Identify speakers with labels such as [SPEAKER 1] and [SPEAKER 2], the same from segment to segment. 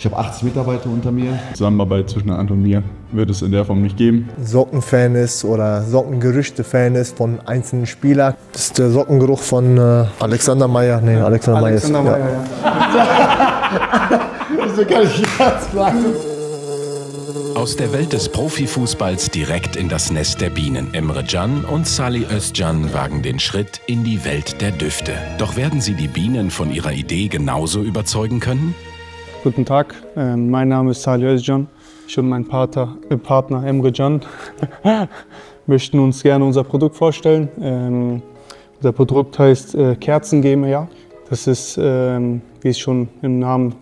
[SPEAKER 1] Ich habe 80 Mitarbeiter unter mir.
[SPEAKER 2] Zusammenarbeit zwischen Anton und mir wird es in der Form nicht geben.
[SPEAKER 3] Sockenfan ist oder Sockengerüchte-Fan ist von einzelnen Spielern. Das ist der Sockengeruch von Alexander Meyer. Nee, Alexander Meyer ist.
[SPEAKER 4] Alexander Meyer, ja.
[SPEAKER 3] Wieso kann ich das sagen?
[SPEAKER 5] Aus der Welt des Profifußballs direkt in das Nest der Bienen. Emre Can und Salih Özcan wagen den Schritt in die Welt der Düfte. Doch werden sie die Bienen von ihrer Idee genauso überzeugen können?
[SPEAKER 4] Guten Tag, mein Name ist Salih Özcan. Ich und mein Partner Emre Can möchten uns gerne unser Produkt vorstellen. Unser Produkt heißt Kerzen GmbH. Das ist, wie es schon im Namen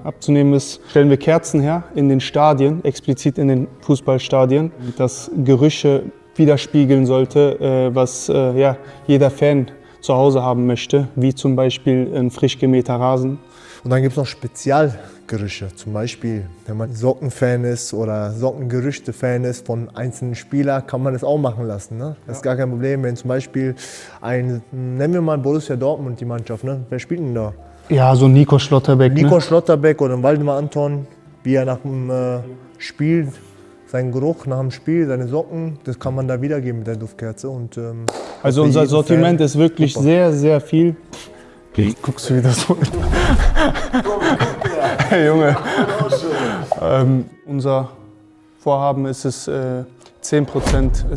[SPEAKER 4] abzunehmen ist, stellen wir Kerzen her in den Stadien, explizit in den Fußballstadien, das Gerüche widerspiegeln sollte, was ja, jeder Fan zu Hause haben möchte, wie zum Beispiel ein frisch gemähter Rasen.
[SPEAKER 3] Und dann gibt es noch Spezialgerüche, zum Beispiel, wenn man Sockenfan ist oder Sockengerüchte-Fan ist von einzelnen Spielern, kann man das auch machen lassen. Ne? Das ist gar kein Problem, wenn zum Beispiel nennen wir mal Borussia Dortmund, die Mannschaft, ne? Wer spielt denn da?
[SPEAKER 4] Ja, so Nico Schlotterbeck.
[SPEAKER 3] Nico Schlotterbeck oder Waldemar Anton, wie er nach dem Spiel, seinen Geruch nach dem Spiel, seine Socken, das kann man da wiedergeben mit der Duftkerze. Und,
[SPEAKER 4] also unser Sortiment ist wirklich super. Sehr viel. Guckst du wieder so? Hey Junge. Unser Vorhaben ist es 10%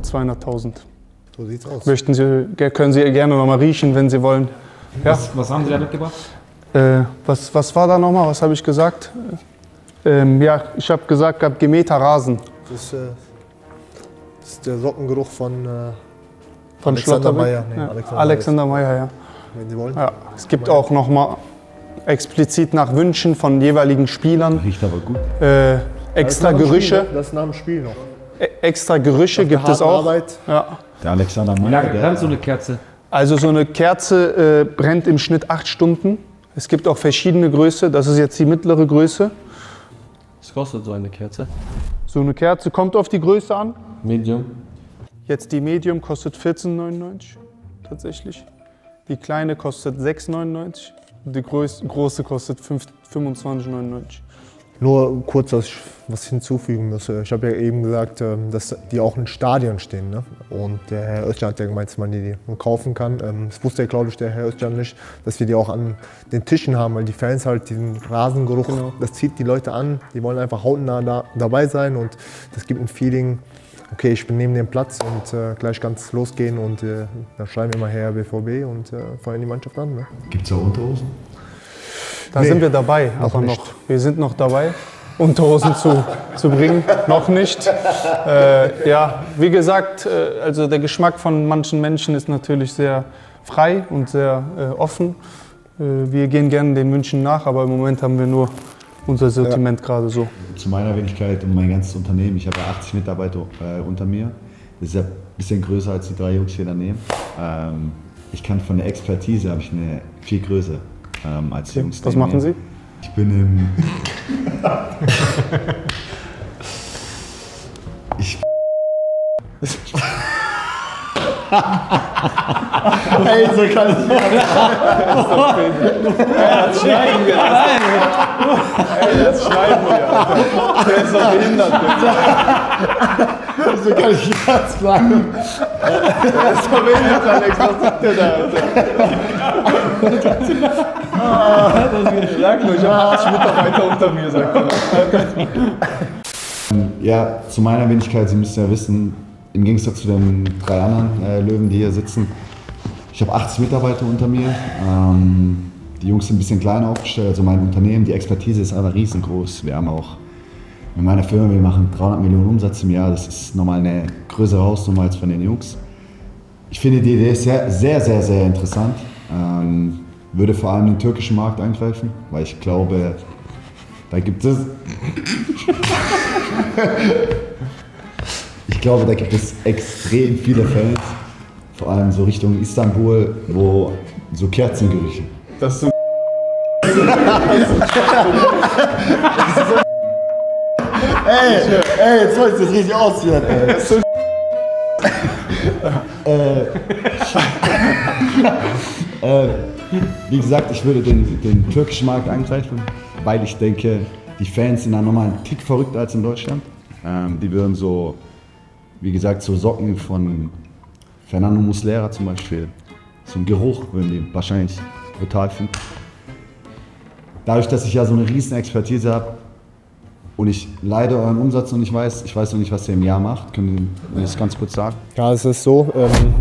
[SPEAKER 4] 200.000.
[SPEAKER 3] So sieht's aus.
[SPEAKER 4] Können Sie gerne noch mal riechen, wenn Sie wollen. Ja.
[SPEAKER 6] Was haben Sie da mitgebracht?
[SPEAKER 4] Was war da nochmal? Was habe ich gesagt? Ja, ich habe gesagt, gemähter Rasen.
[SPEAKER 3] Das ist der Sockengeruch von
[SPEAKER 4] Alexander Meyer.
[SPEAKER 3] Nee,
[SPEAKER 4] ja. Alexander Meyer, ja.
[SPEAKER 3] Wenn Sie wollen.
[SPEAKER 4] Ja. Es gibt auch nochmal explizit nach Wünschen von jeweiligen Spielern.
[SPEAKER 1] Riecht aber gut.
[SPEAKER 4] Extra Gerüche.
[SPEAKER 3] Das ist nach dem Spiel noch.
[SPEAKER 4] Extra Gerüche gibt es auch. Ja.
[SPEAKER 1] Der Alexander Meyer.
[SPEAKER 6] Wie lange brennt so eine Kerze?
[SPEAKER 4] Also so eine Kerze brennt im Schnitt 8 Stunden. Es gibt auch verschiedene Größe. Das ist jetzt die mittlere Größe.
[SPEAKER 6] Was kostet so eine Kerze?
[SPEAKER 4] So eine Kerze kommt auf die Größe an.
[SPEAKER 6] Medium.
[SPEAKER 4] Jetzt die Medium kostet 14,99 tatsächlich. Die kleine kostet 6,99. Die große kostet 25,99.
[SPEAKER 3] Nur kurz, dass ich was hinzufügen muss. Ich habe ja eben gesagt, dass die auch in Stadien stehen. Ne? Und der Herr Özcan hat ja gemeint, dass man die kaufen kann. Das wusste ja, glaube ich, der Herr Özcan nicht, dass wir die auch an den Tischen haben, weil die Fans halt diesen Rasengeruch, das zieht die Leute an. Die wollen einfach hautnah dabei sein und das gibt ein Feeling. Okay, ich bin neben dem Platz und gleich kann es losgehen und dann schreiben wir mal her BVB und feuern die Mannschaft an. Ne?
[SPEAKER 1] Gibt es auch Unterhosen?
[SPEAKER 4] Da sind wir dabei, aber noch. Wir sind noch dabei, Unterhosen zu bringen. Noch nicht. Ja, wie gesagt, also der Geschmack von manchen Menschen ist natürlich sehr frei und sehr offen. Wir gehen gerne den Wünschen nach, aber im Moment haben wir nur unser Sortiment gerade so.
[SPEAKER 1] Zu meiner Wenigkeit und mein ganzes Unternehmen. Ich habe ja 80 Mitarbeiter unter mir. Das ist ja ein bisschen größer als die 3 Jungs hier daneben. Ich kann von der Expertise habe ich eine viel größer als die Jungs.
[SPEAKER 4] Was machen Sie?
[SPEAKER 1] Ich bin im... Hey, so kann ich nicht.
[SPEAKER 4] Das schneiden wir. Ey, das schneiden wir. Der ist doch behindert.
[SPEAKER 1] So kann ich nicht sagen.
[SPEAKER 4] Der ist doch behindert, Alex. Was sagt der da? Sag nur, ich habe 80 Mitarbeiter unter mir, sagt er.
[SPEAKER 1] Ja, zu meiner Wenigkeit, Sie müssen ja wissen, im Gegensatz zu den 3 anderen Löwen, die hier sitzen, ich habe 80 Mitarbeiter unter mir. Die Jungs sind ein bisschen kleiner aufgestellt, also mein Unternehmen, die Expertise ist aber riesengroß. Wir haben auch in meiner Firma, wir machen 300 Millionen Umsatz im Jahr, das ist nochmal eine größere Hausnummer als von den Jungs. Ich finde die Idee sehr, sehr, sehr, sehr interessant. Würde vor allem den türkischen Markt angreifen, weil ich glaube, da gibt es... Ich glaube, da gibt es extrem viele Fans, vor allem so Richtung Istanbul, wo so Kerzengerüche.
[SPEAKER 4] Das ist so.
[SPEAKER 1] Ey, jetzt soll ich das richtig ausführen, ey. Wie gesagt, ich würde den türkischen Markt angreifen, weil ich denke, Die Fans sind dann nochmal einen Tick verrückter als in Deutschland. Die würden so, wie gesagt, so Socken von Fernando Muslera zum Beispiel, so einen Geruch würden die wahrscheinlich brutal finden. Dadurch, dass ich ja so eine riesen Expertise habe und ich leide euren Umsatz und ich weiß noch nicht, was ihr im Jahr macht, können Sie mir das ganz kurz sagen?
[SPEAKER 3] Ja, es ist so,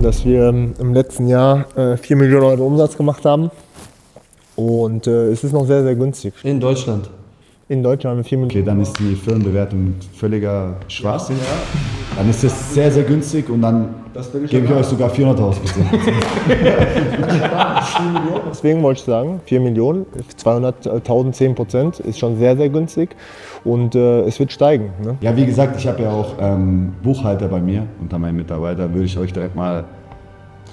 [SPEAKER 3] dass wir im letzten Jahr 4 Millionen Euro Umsatz gemacht haben und es ist noch sehr, sehr günstig.
[SPEAKER 6] In Deutschland.
[SPEAKER 3] In Deutschland haben wir 4 Millionen.
[SPEAKER 1] Okay, dann ist die Firmenbewertung völliger Schwachsinn. Dann ist es sehr, sehr günstig und dann gebe ich euch sogar 400.000 bitte.
[SPEAKER 3] Deswegen wollte ich sagen, 4 Millionen, 200.000, 10% ist schon sehr, sehr günstig und es wird steigen. Ne?
[SPEAKER 1] Ja, wie gesagt, ich habe ja auch Buchhalter bei mir unter meinen Mitarbeitern. Würde ich euch direkt mal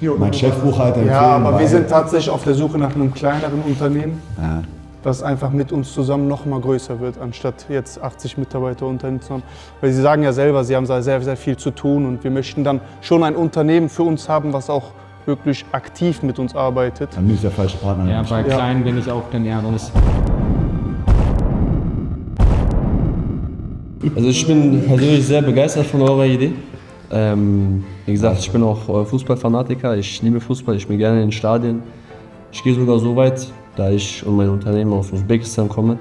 [SPEAKER 1] meinen Chefbuchhalter empfehlen.
[SPEAKER 4] Ja, aber wir
[SPEAKER 1] weil-
[SPEAKER 4] sind tatsächlich auf der Suche nach einem kleineren Unternehmen,
[SPEAKER 1] Ja.
[SPEAKER 4] das einfach mit uns zusammen noch mal größer wird, anstatt jetzt 80 Mitarbeiter unter uns zu haben. Weil Sie sagen ja selber, Sie haben da sehr, sehr viel zu tun und wir möchten dann schon ein Unternehmen für uns haben, was auch wirklich aktiv mit uns arbeitet.
[SPEAKER 1] Dann bin ich der falsche Partner.
[SPEAKER 6] Ja, bei Kleinen bin ich auch dann eher raus.
[SPEAKER 7] Also ich bin persönlich sehr begeistert von eurer Idee. Wie gesagt, ich bin auch Fußballfanatiker, ich liebe Fußball, ich bin gerne in den Stadien. Ich gehe sogar so weit, da ich und mein Unternehmen aus Usbekistan komme,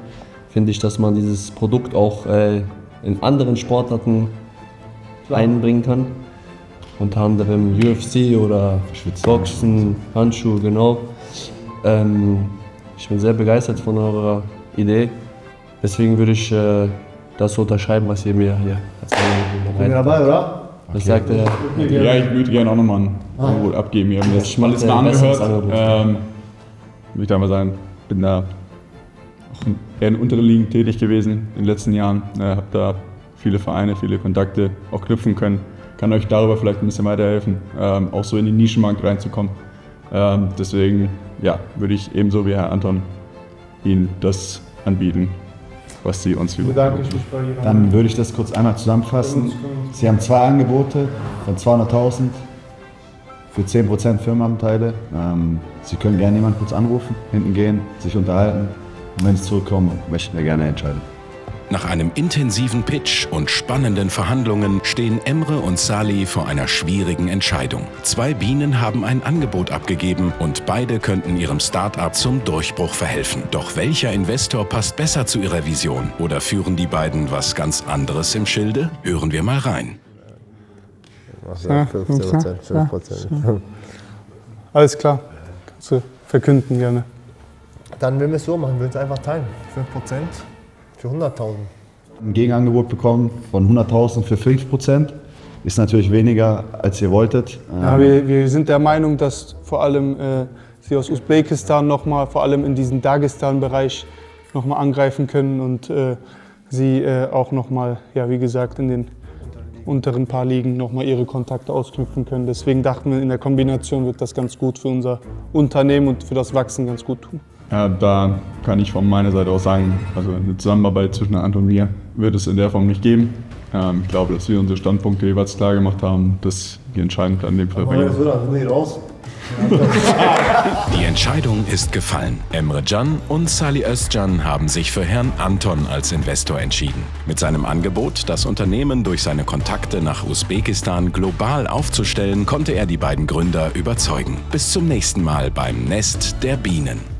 [SPEAKER 7] finde ich, dass man dieses Produkt auch in anderen Sportarten einbringen kann. Unter anderem UFC oder Boxen, Handschuhe, genau. Ich bin sehr begeistert von eurer Idee. Deswegen würde ich das so unterschreiben, was ihr mir hier erzählt habt.
[SPEAKER 3] oder?
[SPEAKER 7] Was sagt er?
[SPEAKER 2] Ja, ich würde gerne auch nochmal ein Angebot abgeben. Wir haben das schon mal letztes Mal
[SPEAKER 7] ein besseres
[SPEAKER 2] angehört.
[SPEAKER 7] Angebot.
[SPEAKER 2] Würde ich da mal sagen, bin da auch eher in unteren Ligen tätig gewesen in den letzten Jahren. Habe da viele Vereine, viele Kontakte auch knüpfen können. Kann euch darüber vielleicht ein bisschen weiterhelfen, auch so in die Nischenmarkt reinzukommen. Deswegen ja, würde ich ebenso wie Herr Anton Ihnen das anbieten, was Sie uns
[SPEAKER 4] Bedanke ich mich bei Ihnen.
[SPEAKER 1] Dann würde ich das kurz einmal zusammenfassen. Sie haben 2 Angebote von 200.000 für 10% Firmenanteile. Sie können gerne jemanden kurz anrufen, hinten gehen, sich unterhalten. Und wenn Sie zurückkommen, möchten wir gerne entscheiden.
[SPEAKER 5] Nach einem intensiven Pitch und spannenden Verhandlungen stehen Emre und Salih vor einer schwierigen Entscheidung. 2 Bienen haben ein Angebot abgegeben und beide könnten ihrem Start-up zum Durchbruch verhelfen. Doch welcher Investor passt besser zu ihrer Vision? Oder führen die beiden was ganz anderes im Schilde? Hören wir mal rein.
[SPEAKER 3] 15%.
[SPEAKER 4] Alles klar, kannst du verkünden gerne.
[SPEAKER 3] Dann werden wir es so machen, wir uns einfach teilen. 5% für 100.000.
[SPEAKER 1] Ein Gegenangebot bekommen von 100.000 für 5%. Ist natürlich weniger, als ihr wolltet.
[SPEAKER 4] Ja, wir sind der Meinung, dass vor allem Sie aus Usbekistan nochmal, vor allem in diesen Dagestan-Bereich nochmal angreifen können und Sie auch nochmal, ja wie gesagt, in den unteren paar Ligen nochmal Ihre Kontakte ausknüpfen können. Deswegen dachten wir, in der Kombination wird das ganz gut für unser Unternehmen und für das Wachsen ganz gut tun.
[SPEAKER 2] Ja, da kann ich von meiner Seite aus sagen, also eine Zusammenarbeit zwischen Anton und mir wird es in der Form nicht geben. Ich glaube, dass wir unsere Standpunkte jeweils klar gemacht haben, dass die Entscheidung an dem Fall bei Ihnen ist.
[SPEAKER 5] Die Entscheidung ist gefallen. Emre Can und Salih Özcan haben sich für Herrn Anton als Investor entschieden. Mit seinem Angebot, das Unternehmen durch seine Kontakte nach Usbekistan global aufzustellen, konnte er die beiden Gründer überzeugen. Bis zum nächsten Mal beim Nest der Bienen.